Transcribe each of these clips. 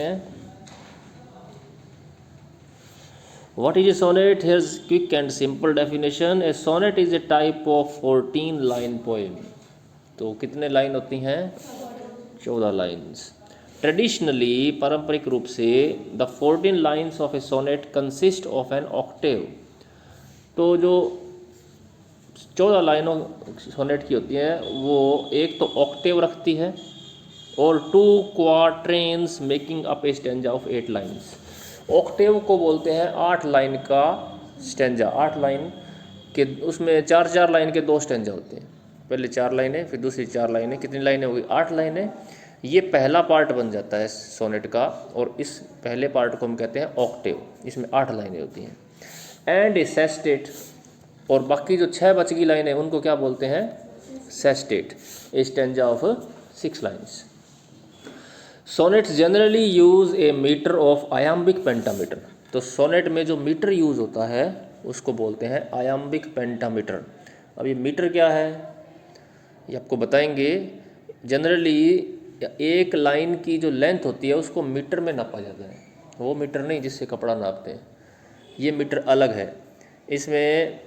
हैं। What is a sonnet? Here's quick and simple definition. A sonnet is a type of 14 line poem. तो कितने line होती हैं? 14 lines. Traditionally पारंपरिक रूप से the 14 lines of a sonnet consist of an octave. तो जो 14 लाइनों सोनेट की होती हैं वो एक तो ऑक्टेव रखती है और 2 quatrains making up a stanza of 8 lines. Octave को बोलते हैं 8 लाइन का स्टेंजा। 8 लाइन के उसमें 4 लाइन के 2 स्टेंजा होते हैं। पहले 4 लाइनें फिर दूसरी 4 लाइनें, कितनी लाइनें हो गई? 8 लाइनें। ये पहला पार्ट बन जाता है सोनेट का और इस पहले पार्ट को हम कहते हैं ऑक्टेव। इसमें 8 लाइनें होती हैं। एंड ए सेस्टेट, और बाकी जो 6 बच गई लाइनें उनको क्या बोलते हैं? Sestet. A stanza of 6 lines. Sonnets generally use a metre of iambic pentameter. तो सोनेट में जो मीटर यूज़ होता है उसको बोलते हैं आयाम्बिक पेंटामीटर। अब ये मीटर क्या है ये आपको बताएंगे। जनरली एक लाइन की जो लेंथ होती है उसको मीटर में नापा जाता है। वो मीटर नहीं जिससे कपड़ा नापते हैं, ये मीटर अलग है। इसमें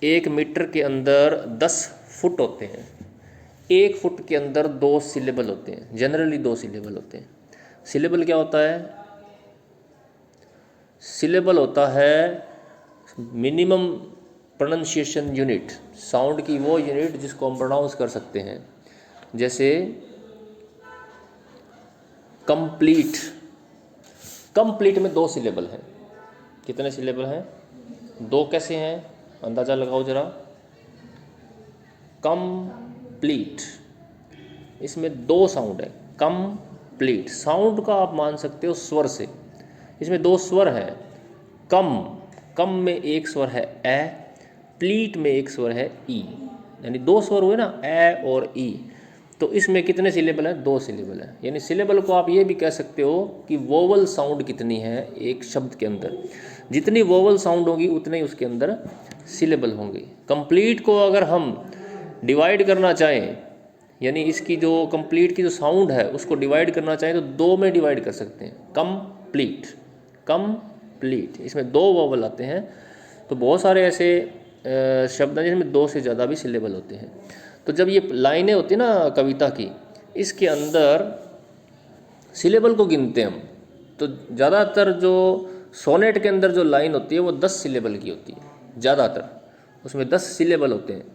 1 मीटर के अंदर 10 फुट होते हैं। 1 फुट के अंदर 2 सिलेबल होते हैं। जनरली 2 सिलेबल होते हैं। सिलेबल क्या होता है? सिलेबल होता है मिनिमम प्रोनाउंसिएशन यूनिट, साउंड की वो यूनिट जिसको हम प्रोनाउंस कर सकते हैं। जैसे कंप्लीट। कंप्लीट में 2 सिलेबल हैं। कितने सिलेबल हैं? 2। कैसे हैं? अंदाज़ा लगाओ ज़रा। कंप्लीट, इसमें 2 साउंड है। कंप्लीट साउंड का आप मान सकते हो स्वर से। इसमें 2 स्वर हैं। कम में 1 स्वर है ए, प्लीट में 1 स्वर है ई, यानी 2 स्वर हुए ना, ए और ई। तो इसमें कितने सिलेबल हैं? 2 सिलेबल हैं। यानी सिलेबल को आप ये भी कह सकते हो कि वोवल साउंड कितनी है एक शब्द के अंदर। जितनी वोवल साउंड होगी उतने ही उसके अंदर सिलेबल होंगे। कंप्लीट को अगर हम डिवाइड करना चाहें, यानी इसकी जो कंप्लीट की जो साउंड है उसको डिवाइड करना चाहें तो 2 में डिवाइड कर सकते हैं। कंप्लीट, कंप्लीट, इसमें 2 वोवल आते हैं। तो बहुत सारे ऐसे शब्द हैं जिसमें 2 से ज़्यादा भी सिलेबल होते हैं। तो जब ये लाइनें होती हैं ना कविता की, इसके अंदर सिलेबल को गिनते हैं हम। तो ज़्यादातर जो सोनेट के अंदर जो लाइन होती है वो 10 सिलेबल की होती है। ज़्यादातर उसमें 10 सिलेबल होते हैं।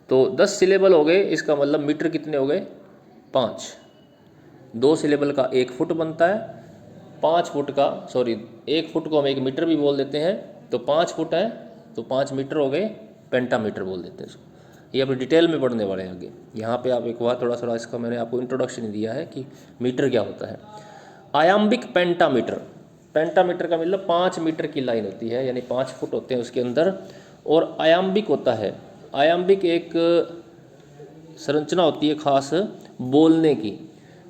तो 10 सिलेबल हो गए, इसका मतलब मीटर कितने हो गए? 5। 2 सिलेबल का 1 फुट बनता है। 5 फुट का 1 फुट को हम 1 मीटर भी बोल देते हैं। तो 5 फुट है तो 5 मीटर हो गए, पेंटामीटर बोल देते हैं इसको। ये अपनी डिटेल में पढ़ने वाले हैं आगे। यहाँ पे आप एक बार थोड़ा इसका मैंने आपको इंट्रोडक्शन दिया है कि मीटर क्या होता है। आयाम्बिक पेंटामीटर, पेंटामीटर का मतलब 5 मीटर की लाइन होती है, यानी 5 फुट होते हैं उसके अंदर। और आयाम्बिक होता है, आयाम्बिक एक संरचना होती है खास बोलने की।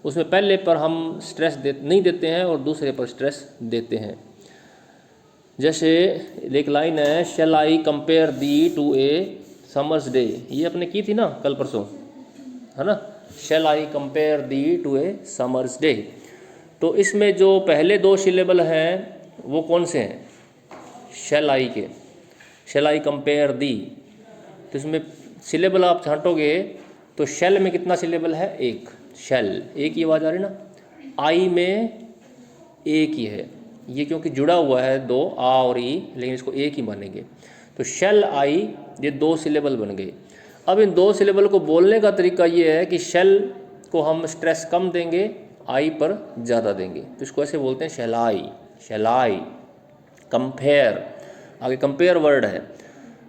उसमें पहले पर हम स्ट्रेस नहीं देते हैं और दूसरे पर स्ट्रेस देते हैं। जैसे एक लाइन है, shall I compare thee to a summer's day. ये अपने की थी ना कल परसों, है ना? Shall I compare thee to a summer's day. तो इसमें जो पहले 2 सिलेबल हैं वो कौन से हैं? शैल आई के। शैल आई कंपेयर दी, तो इसमें सिलेबल आप छांटोगे तो शैल में कितना सिलेबल है? 1। शैल, एक ही आवाज़ आ रही ना। आई में 1 ही है। ये क्योंकि जुड़ा हुआ है 2 आ और ई, लेकिन इसको 1 ही मानेंगे। तो शैल आई, ये 2 सिलेबल बन गए। अब इन 2 सिलेबल को बोलने का तरीका ये है कि शैल को हम स्ट्रेस कम देंगे, आई पर ज़्यादा देंगे। तो इसको ऐसे बोलते हैं शैलाई, शैलाई। कंपेयर, आगे कंपेयर वर्ड है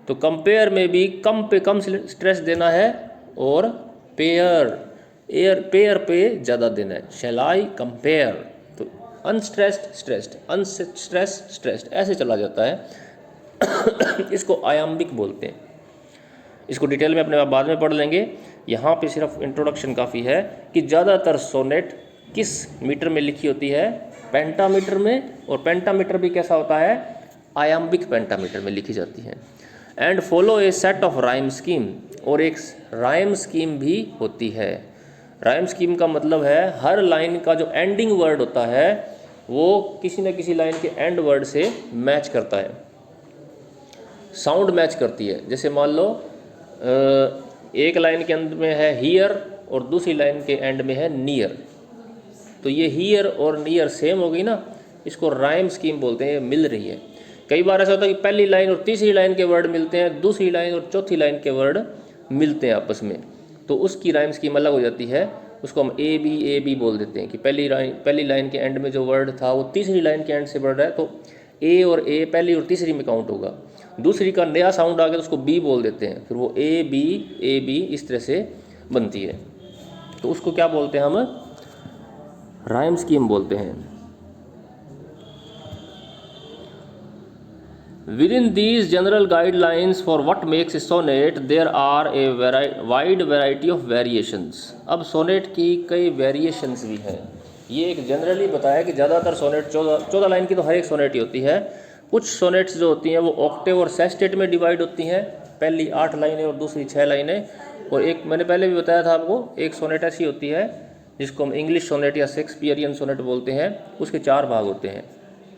तो कंपेयर में भी कम पे कम स्ट्रेस देना है और पेयर पे ज़्यादा देना है। शैलाई कंपेयर। तो अनस्ट्रेस्ड स्ट्रेस्ड, अनस्ट्रेस स्ट्रेस्ड, ऐसे चला जाता है। इसको आयाम्बिक बोलते हैं। इसको डिटेल में अपने आप बाद में पढ़ लेंगे। यहाँ पे सिर्फ इंट्रोडक्शन काफ़ी है कि ज़्यादातर सोनेट किस मीटर में लिखी होती है? पेंटामीटर में। और पेंटामीटर भी कैसा होता है? आयाम्बिक पेंटामीटर में लिखी जाती है। And follow A set of rhyme scheme, और एक राइम स्कीम भी होती है। राइम स्कीम का मतलब है हर लाइन का जो एंडिंग वर्ड होता है वो किसी न किसी लाइन के एंड वर्ड से मैच करता है, साउंड मैच करती है। जैसे मान लो एक लाइन के अंत में है हियर और दूसरी लाइन के एंड में है नियर, तो ये हियर और नियर सेम हो गई ना, इसको राइम स्कीम बोलते हैं, ये मिल रही है। कई बार ऐसा होता है कि पहली लाइन और तीसरी लाइन के वर्ड मिलते हैं, दूसरी लाइन और चौथी लाइन के वर्ड मिलते हैं आपस में, तो उसकी राइम स्कीम अलग हो जाती है। उसको हम ए बी बोल देते हैं कि पहली लाइन के एंड में जो वर्ड था वो तीसरी लाइन के एंड से बढ़ रहा है, तो ए और ए पहली और तीसरी में काउंट होगा। दूसरी का नया साउंड आ गया तो उसको बी बोल देते हैं, फिर वो ए बी इस तरह से बनती है, तो उसको क्या बोलते हैं हम, राइम स्कीम बोलते हैं। Within these general guidelines for what makes a sonnet, there are a wide variety of variations. अब सोनेट की कई वेरिएशंस भी हैं। ये एक जनरली बताया कि ज़्यादातर सोनेट 14 लाइन की तो हर एक सोनेट ही होती है। कुछ सोनेट्स जो होती हैं वो ऑक्टेव और सेस्टेट में डिवाइड होती हैं, पहली 8 लाइनें और दूसरी 6 लाइनें। और एक मैंने पहले भी बताया था आपको, एक सोनेट ऐसी होती है जिसको हम इंग्लिश सोनेट या शेक्सपियरियन सोनेट बोलते हैं, उसके 4 भाग होते हैं।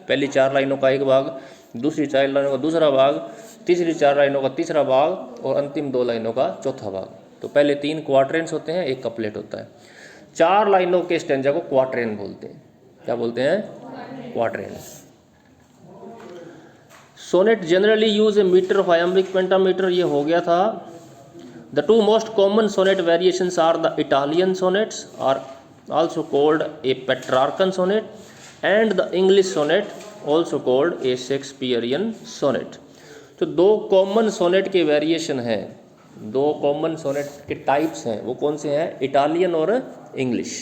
पहली 4 लाइनों का एक भाग, दूसरी 4 लाइनों का दूसरा भाग, तीसरी 4 लाइनों का तीसरा भाग और अंतिम 2 लाइनों का चौथा भाग। तो पहले 3 क्वार्टरेंस होते हैं, एक कपलेट होता है। 4 लाइनों के स्टेंजा को क्वार्टरेन बोलते हैं। क्या बोलते हैं? Quatrain. Sonnet generally use a metre of iambic pentameter, ये हो गया था। The 2 most common sonnet variations are the Italian sonnets are also called a Petrarchan sonnet and the English sonnet also called a Shakespearean sonnet. तो 2 common sonnet के variation हैं, 2 common sonnet के types हैं, वो कौन से हैं? इटालियन और इंग्लिश।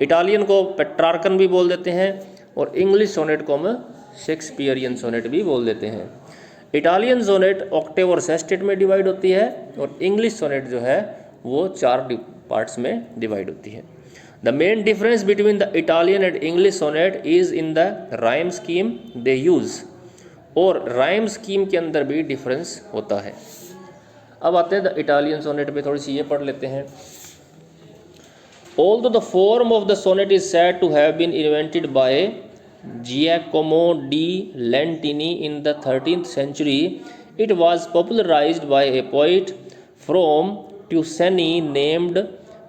इटालियन को पेट्रार्कन भी बोल देते हैं और इंग्लिश सोनेट को हम शेक्सपियरियन सोनेट भी बोल देते हैं। इटालियन सोनेट ऑक्टेव और सेस्टेट में डिवाइड होती है और इंग्लिश सोनेट जो है वो 4 पार्ट्स में डिवाइड होती है। The main difference between the Italian and English sonnet is in the rhyme scheme they use, और rhyme scheme के अंदर भी डिफरेंस होता है। अब आते हैं द इटालियन सोनेट पे, थोड़ी सी ये पढ़ लेते हैं। Although the form of the sonnet is said to have been invented by Giacomo di Lentini in the 13th century, it was popularized by a poet from Tuscany named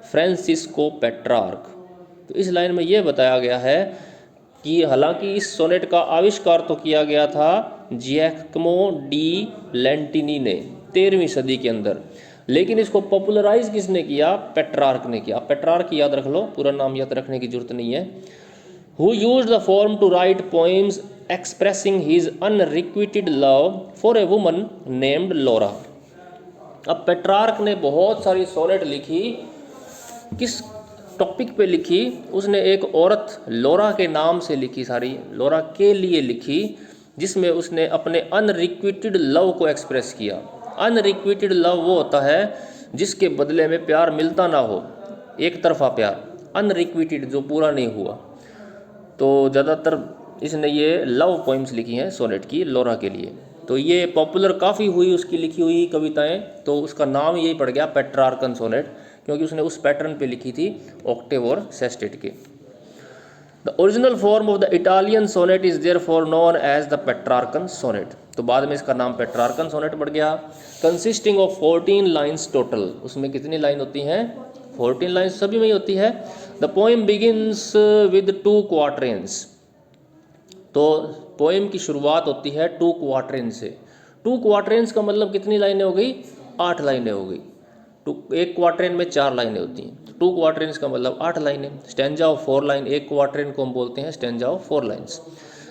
Francisco Petrarch. तो इस line में यह बताया गया है कि हालांकि इस सोनेट का आविष्कार तो किया गया था जियाकोमो डी लेंटिनी ने 13वीं सदी के अंदर, लेकिन इसको पॉपुलराइज किसने किया? पेट्रार्क ने किया। पेट्रार्क याद रख लो, पूरा नाम याद रखने की जरूरत नहीं है। Who used the form to write poems expressing his unrequited love for a woman named Laura. अब पेट्रार्क ने बहुत सारी सोनेट लिखी, किस टॉपिक पे लिखी? उसने एक औरत लोरा के नाम से लिखी, सारी लोरा के लिए लिखी, जिसमें उसने अपने अनरिक्विटेड लव को एक्सप्रेस किया। अनरिक्विटेड लव वो होता है जिसके बदले में प्यार मिलता ना हो, एक तरफा प्यार। अनरिक्विटेड जो पूरा नहीं हुआ। तो ज़्यादातर इसने ये लव पोइम्स लिखी हैं सोनेट की लोरा के लिए। तो ये पॉपुलर काफ़ी हुई उसकी लिखी हुई कविताएं, तो उसका नाम यही पड़ गया पेट्रार्कन सोनेट, क्योंकि उसने उस पैटर्न पे लिखी थी ऑक्टेव और सेस्टेट के। The original form of the Italian sonnet is therefore known as the Petrarchan sonnet. तो बाद में इसका नाम पेट्रार्कन सोनेट पड़ गया। Consisting of 14 lines total. उसमें कितनी लाइन होती हैं? 14 लाइन्स सभी में ही होती है। The poem begins with 2 quatrains. तो पोएम की शुरुआत होती है 2 क्वार्टरेंस से। 2 क्वार्टरेंस का मतलब कितनी लाइनें हो गई? 8 लाइनें हो गई। एक क्वार्टरेन में 4 लाइनें होती हैं, तो 2 क्वार्टरेंस का मतलब 8 लाइनें। स्टेंजा ऑफ 4 लाइन, एक क्वार्टरेन को हम बोलते हैं stanza of 4 lines.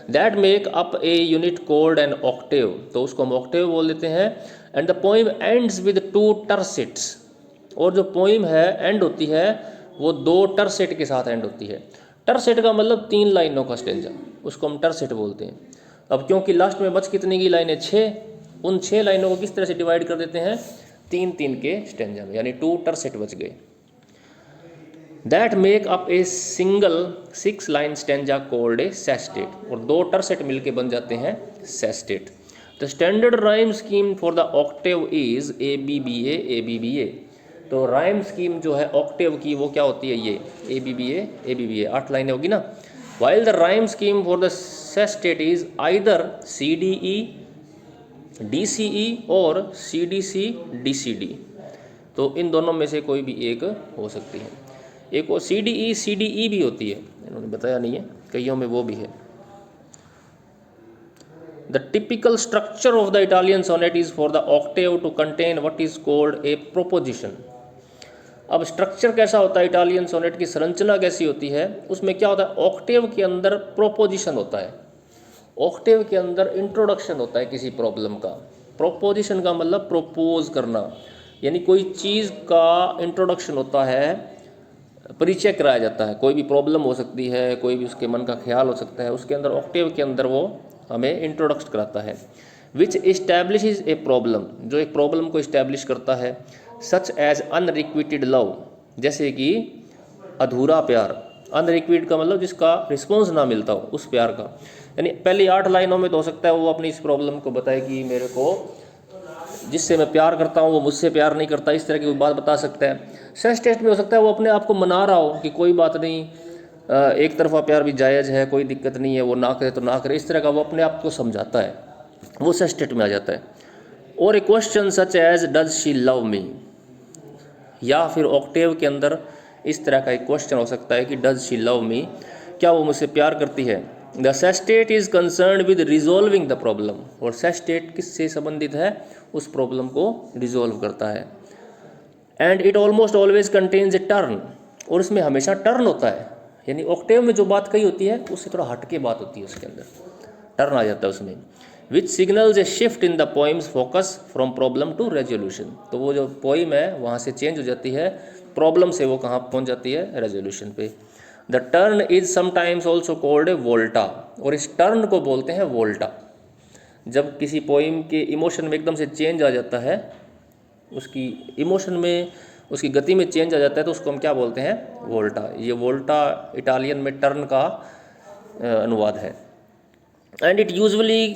That make up a unit called an octave, तो उसको हम ऑक्टेव बोल देते हैं। And the poem ends with 2 टर्सेट्स, और जो पोइम है एंड होती है वो 2 टर्सेट के साथ एंड होती है। टर्सेट का मतलब 3 लाइनों का स्टेंजा, उसको हम टर्सेट बोलते हैं। अब क्योंकि लास्ट में बच कितने की लाइनें? 6, उन 6 लाइनों को किस तरह से डिवाइड कर देते हैं? 3-3 के स्टेंजा में, यानी 2 टर्सेट बच गए। That make up a single 6 line stanza called a sestet, और 2 टर्सेट मिलके बन जाते हैं sestet. The standard rhyme scheme for the Octave is ABBA ABBA। तो राइम स्कीम जो है ऑक्टेव की वो क्या होती है, ये ए बी बी ए 8 लाइनें होगी ना। While the rhyme scheme for the sestet is either C D E D C E और C D C D C D. तो इन दोनों में से कोई भी एक हो सकती है। एक और सी डी ई भी होती है, इन्होंने बताया नहीं है, कईयों में वो भी है। The typical structure of the Italian sonnet is for the octave to contain what is called a proposition। अब स्ट्रक्चर कैसा होता है इटालियन सोनेट की, संरचना कैसी होती है, उसमें क्या होता है, ऑक्टेव के अंदर प्रोपोजिशन होता है, ऑक्टेव के अंदर इंट्रोडक्शन होता है किसी प्रॉब्लम का। प्रोपोजिशन का मतलब प्रोपोज करना, यानी कोई चीज़ का इंट्रोडक्शन होता है, परिचय कराया जाता है। कोई भी प्रॉब्लम हो सकती है, कोई भी उसके मन का ख्याल हो सकता है, उसके अंदर ऑक्टेव के अंदर वो हमें इंट्रोडक्ट कराता है। विच इस्टेब्लिशेस ए प्रॉब्लम, जो एक प्रॉब्लम को इस्टेब्लिश करता है। सच एज अनरिक्विटेड लव, जैसे कि अधूरा प्यार। अनरिक्विटेड का मतलब जिसका रिस्पॉन्स ना मिलता हो, उस प्यार का। यानी पहली 8 लाइनों में तो हो सकता है वो अपनी इस प्रॉब्लम को बताए कि मेरे को जिससे मैं प्यार करता हूँ वो मुझसे प्यार नहीं करता, इस तरह की बात बता सकता है। सेस्टेट में हो सकता है वो अपने आप को मना रहा हो कि कोई बात नहीं, एक तरफा प्यार भी जायज़ है, कोई दिक्कत नहीं है, वो ना करे तो ना करे, इस तरह का वो अपने आप को समझाता है, वो सेस्टेट में आ जाता है। और a question such as does she love me, या फिर ऑक्टेव के अंदर इस तरह का एक क्वेश्चन हो सकता है कि डज शी लव मी, क्या वो मुझसे प्यार करती है। The sestet is concern with resolving the problem, और सेस्टेट किससे संबंधित है, उस प्रॉब्लम को रिजॉल्व करता है। And it almost always contains A turn, और इसमें हमेशा टर्न होता है, यानी ऑक्टेव में जो बात कही होती है उससे थोड़ा हटके बात होती है, उसके अंदर टर्न आ जाता है उसमें। Which signals a shift in the poem's focus from problem to resolution, तो वो जो पोइम है वहाँ से चेंज हो जाती है, प्रॉब्लम से वो कहाँ पहुँच जाती है, रेजोल्यूशन पे। The turn is sometimes also called a volta, और इस टर्न को बोलते हैं वोल्टा। जब किसी पोइम के इमोशन में एकदम से चेंज आ जाता है, उसकी इमोशन में, उसकी गति में चेंज आ जाता है, तो उसको हम क्या बोलते हैं, वोल्टा। ये वोल्टा इटालियन में टर्न का अनुवाद है। And it usually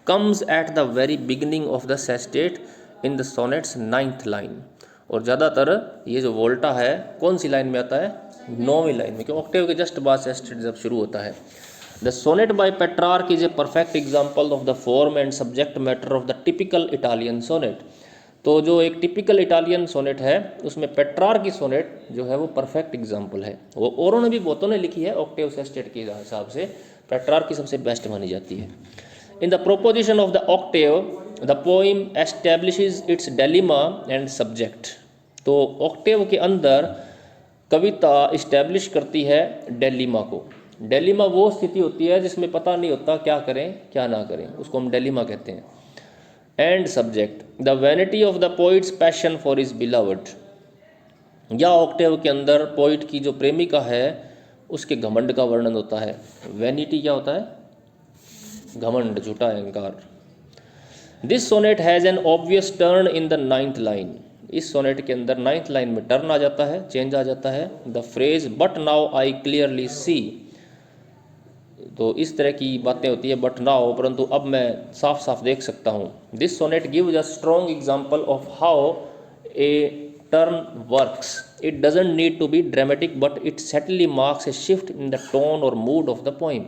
comes at the very beginning of the sestet in the sonnets 9th line, और ज़्यादातर ये जो वोल्टा है कौन सी लाइन में आता है, 9वीं लाइन में, क्योंकि ऑक्टेव के जस्ट बाद सेस्टेट जब शुरू होता है। The sonnet by Petrarch is a perfect example of the form and subject matter of the typical Italian sonnet. तो जो एक टिपिकल इटालियन सोनेट है उसमें पेट्रार्क की सोनेट जो है वो परफेक्ट एग्जाम्पल है। वो औरों ने भी बहुतों ने लिखी है, ऑक्टेव सेस्टेट के हिसाब से पेट्रार्क की सबसे बेस्ट मानी जाती है। In the proposition of the Octave the poem establishes it's dilemma and subject. तो ऑक्टेव के अंदर कविता इस्टेब्लिश करती है डिलेमा को। डिलेमा वो स्थिति होती है जिसमें पता नहीं होता क्या करें क्या ना करें, उसको हम डिलेमा कहते हैं। And subject the vanity of the poets passion for his beloved, या ऑक्टेव के अंदर पोइट की जो प्रेमिका है उसके घमंड का वर्णन होता है। वैनिटी क्या होता है, घमंड, झूठा अहंकार। This sonnet has an obvious turn in the 9th line, इस सोनेट के अंदर 9th लाइन में टर्न आ जाता है, चेंज आ जाता है। The phrase but now I clearly see, तो इस तरह की बातें होती है, बट नाउ, परंतु अब मैं साफ साफ देख सकता हूँ। This sonnet gives a strong example of how a turn works, it doesn't need to be dramatic but it subtly marks a shift in the tone और मूड ऑफ द पोइम।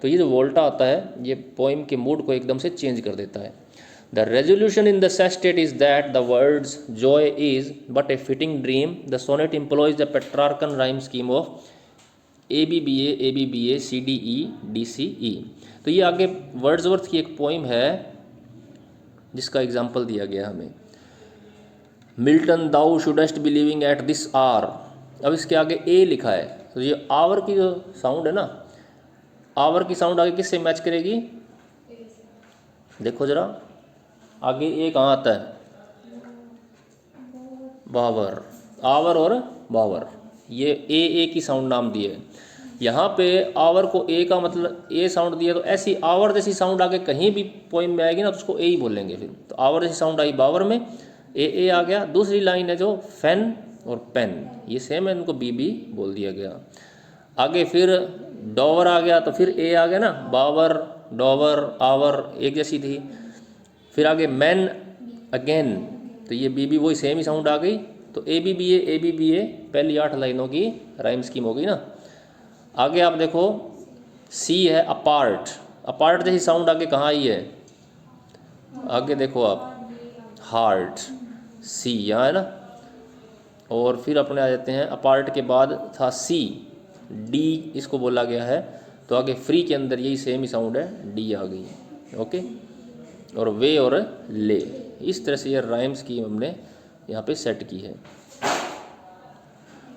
तो ये जो वोल्टा आता है ये पोइम के mood को एकदम से चेंज कर देता है। The resolution in the sestet is that the words joy is but a fitting dream. The sonnet employs the Petrarchan rhyme scheme of ABBA CDE DCE। तो ये आगे वर्ड्सवर्थ की एक पोइम है जिसका एग्जाम्पल दिया गया हमें। Milton thou shouldst be living at this hour, अब इसके आगे ए लिखा है, तो ये आवर की जो साउंड है ना, आवर की साउंड आगे किससे मैच करेगी, देखो जरा आगे ए कहाँ आता है, बावर, आवर और बावर, ये ए की साउंड नाम दिए। यहाँ पे आवर को ए का मतलब ए साउंड दिया, तो ऐसी आवर जैसी साउंड आगे कहीं भी पोइम में आएगी ना तो उसको ए ही बोलेंगे फिर। तो आवर जैसी साउंड आई बावर में, ए आ गया। दूसरी लाइन है जो फैन और पेन, ये सेम है, इनको बी बोल दिया गया। आगे फिर डॉवर आ गया तो फिर ए आ गया ना, बावर डॉवर आवर एक जैसी थी। फिर आगे मैन अगेन, तो ये बी वही सेम ही साउंड आ गई, तो ए बी बी ए पहली 8 लाइनों की राइम स्कीम होगी ना। आगे आप देखो सी है अपार्ट, अपार्ट जैसी साउंड आगे कहाँ आई है, आगे देखो आप हार्ट, सी यहाँ है ना। और फिर अपने आ जाते हैं अपार्ट के बाद था सी, डी इसको बोला गया है, तो आगे फ्री के अंदर यही सेम ही साउंड है, डी आ गई। ओके, और वे और ले, इस तरह से ये राइम स्कीम हमने यहाँ पे सेट की है।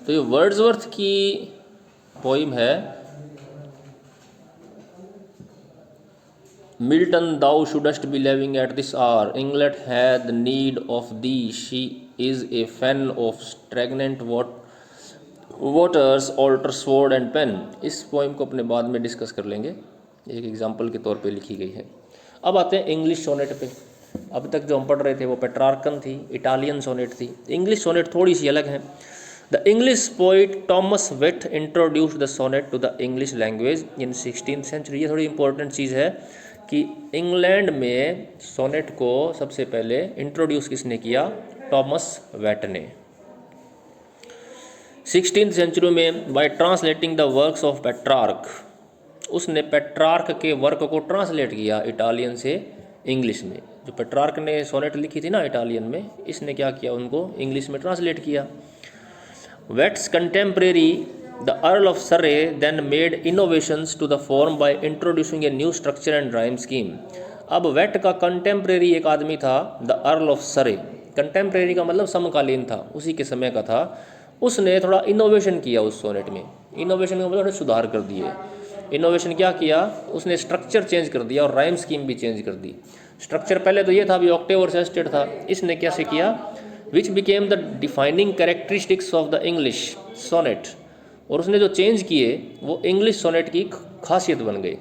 तो ये वर्ड्सवर्थ की पोइम है Milton, thou shouldst be living at this hour, England had need of thee, she is a fen of stagnant waters, altar sword and pen. इस पोइम को अपने बाद में डिस्कस कर लेंगे, एक एग्जाम्पल के तौर पे लिखी गई है। अब आते हैं इंग्लिश सोनेट पे। अब तक जो हम पढ़ रहे थे वो पेट्रार्कन थी, इटालियन सोनेट थी। इंग्लिश सोनेट थोड़ी सी अलग है। The English poet Thomas Wyatt introduced the sonnet to the English language in 16th century. ये थोड़ी इंपॉर्टेंट चीज़ है कि इंग्लैंड में सोनेट को सबसे पहले इंट्रोड्यूस किसने किया, थॉमस वेट ने 16th सेंचुरी में, by translating the works of Petrarch. उसने पेट्रार्क के वर्क को ट्रांसलेट किया इटालियन से इंग्लिश में। जो पेट्रार्क ने सोनेट लिखी थी ना इटालियन में, इसने क्या किया, उनको इंग्लिश में ट्रांसलेट किया। Wyatt's contemporary the Earl of Surrey then made innovations to the form by introducing a new structure and rhyme scheme. अब वेट का कंटेम्प्रेरी एक आदमी था, the Earl of Surrey. Contemporary का मतलब समकालीन था, उसी के समय का था। उसने थोड़ा इनोवेशन किया उस सोनेट में। इनोवेशन का मतलब थोड़ा सुधार कर दिए। इनोवेशन क्या किया, उसने स्ट्रक्चर चेंज कर दिया और राइम स्कीम भी चेंज कर दी। स्ट्रक्चर पहले तो ये था भी ऑक्टेव और सेस्टेड था, इसने कैसे किया, which became the defining characteristics of the English sonnet. और उसने जो चेंज किए वो इंग्लिश सोनेट की खासियत बन गई।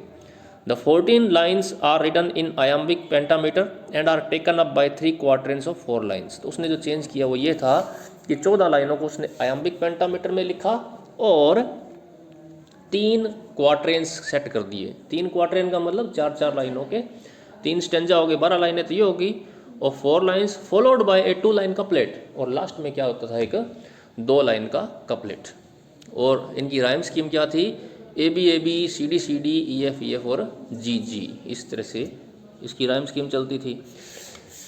The 14 lines are written in iambic pentameter and are taken up by 3 quatrains of 4 lines. तो उसने जो चेंज किया वो ये था कि 14 लाइनों को उसने आयम्बिक पेंटामीटर में लिखा और 3 क्वार्टरेंस सेट कर दिए। 3 क्वार्टरेन का मतलब 4-4 लाइनों के 3 स्टेंजा हो गए, 12 लाइनें तो ये होगी, और 4 lines followed by A 2 line couplet. और लास्ट में क्या होता था, एक 2 लाइन का कपलेट। और इनकी राइम स्कीम क्या थी, A B C D E F और जी। इस तरह से इसकी राइम स्कीम चलती थी।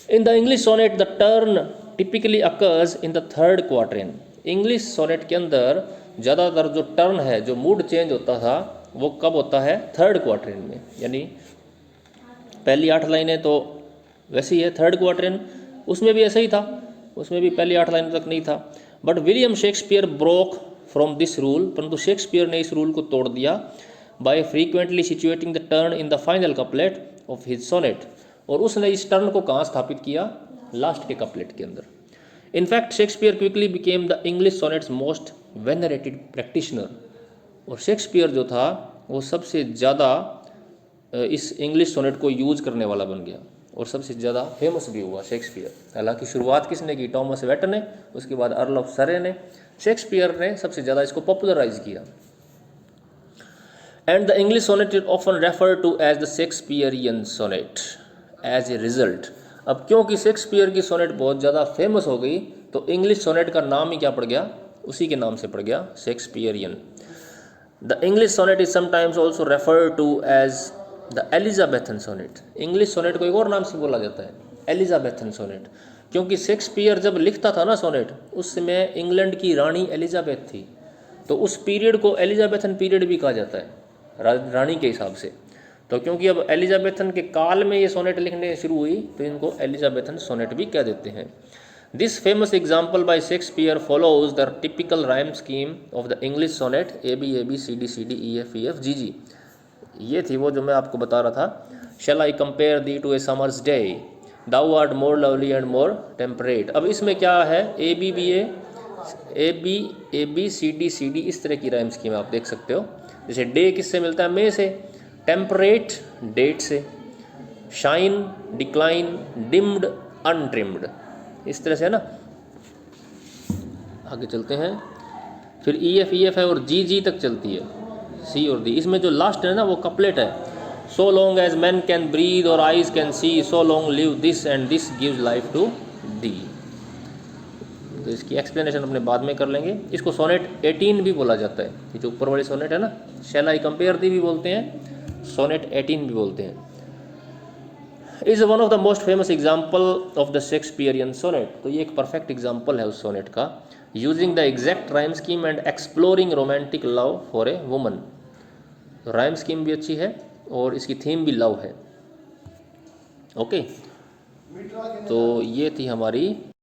In the English sonnet the turn typically occurs in the 3rd quatrain. English sonnet के अंदर ज़्यादातर जो टर्न है, जो मूड चेंज होता था, वो कब होता है, 3rd क्वार्टरेन में। यानी पहली 8 लाइनें तो वैसे ही है, 3rd क्वार्टरेन उसमें भी ऐसा ही था, उसमें भी पहली 8 लाइनों तक नहीं था। But William Shakespeare broke from this rule, परंतु शेक्सपियर ने इस रूल को तोड़ दिया by frequently situating the turn in the final couplet of his sonnet. और उसने इस टर्न को कहाँ स्थापित किया, लास्ट के कपलेट के अंदर। In fact Shakespeare quickly became the English sonnets most venerated practitioner. और शेक्सपियर जो था वो सबसे ज़्यादा इस इंग्लिश सोनेट को यूज़ करने वाला बन गया और सबसे ज़्यादा फेमस भी हुआ शेक्सपियर। हालांकि शुरुआत किसने की, थॉमस वेट ने, उसके बाद अर्ल ऑफ सरे ने। शेक्सपियर ने सबसे ज़्यादा इसको पॉपुलराइज किया। And the English sonnet is often refer to as the Shakespearean sonnet as a result. अब क्योंकि शेक्सपियर की सोनेट बहुत ज़्यादा फेमस हो गई तो इंग्लिश सोनेट का नाम ही क्या पड़ गया, उसी के नाम से पड़ गया, Shakespearean. The English sonnet is sometimes also refer to as the Elizabethan sonnet. English sonnet को एक और नाम से बोला जाता है, एलिजाबेथन सोनेट, क्योंकि शेक्सपियर जब लिखता था ना सोनेट, उस समय इंग्लैंड की रानी एलिजाबेथ थी, तो उस पीरियड को एलिजाबेथन पीरियड भी कहा जाता है रानी के हिसाब से। तो क्योंकि अब एलिजाबेथन के काल में ये सोनेट लिखने शुरू हुई तो इनको एलिजाबेथन सोनेट भी कह देते हैं। This famous example by Shakespeare follows the typical rhyme scheme of the English sonnet A B C D E F G. ये थी वो जो मैं आपको बता रहा था, shall I compare thee to a summer's day, thou art more lovely and more temperate. अब इसमें क्या है, ए बी सी डी इस तरह की राइम स्कीम आप देख सकते हो। जैसे डे किससे मिलता है, मे से, टेम्परेट डेट से, शाइन डिक्लाइन, डिम्ड अनट्रिम्ड, इस तरह से है ना। आगे चलते हैं, फिर ई एफ है और जी तक चलती है, सी और डी। इसमें जो लास्ट है ना वो कपलेट है, so long as man can breathe और eyes can see, so long live this and this gives life to thee. तो इसकी एक्सप्लेनेशन अपने बाद में कर लेंगे। इसको सोनेट 18 भी बोला जाता है, ये जो ऊपर वाली सोनेट है ना, शैल आई कंपेयर दी भी बोलते हैं, सोनेट 18 भी बोलते हैं। Is one of the most famous example of the Shakespearean sonnet, तो ये एक परफेक्ट एग्जाम्पल है उस सोनेट का। Using the exact rhyme scheme and exploring romantic love for a woman, rhyme scheme भी अच्छी है और इसकी थीम भी लव है। ओके, तो ये थी हमारी